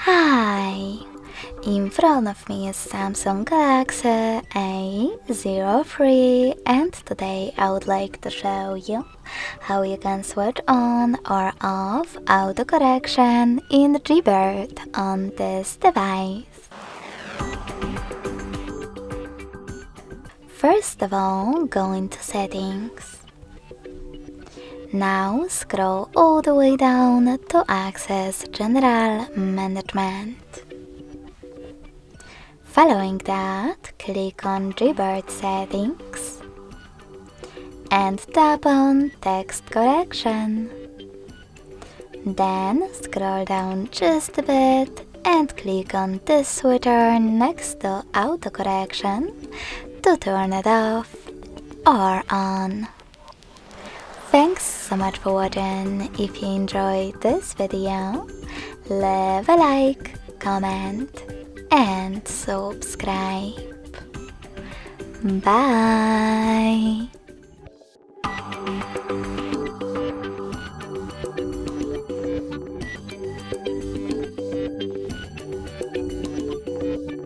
Hi! In front of me is Samsung Galaxy A03 and today I would like to show you how you can switch on or off autocorrection in Gboard on this device. First of all, go into Settings. Now scroll all the way down to access General Management. Following that, click on Gboard Settings and tap on Text Correction. Then scroll down just a bit and click on this switcher next to autocorrection to turn it off or on. Thanks so much for watching. If you enjoyed this video, leave a like, comment and subscribe. Bye!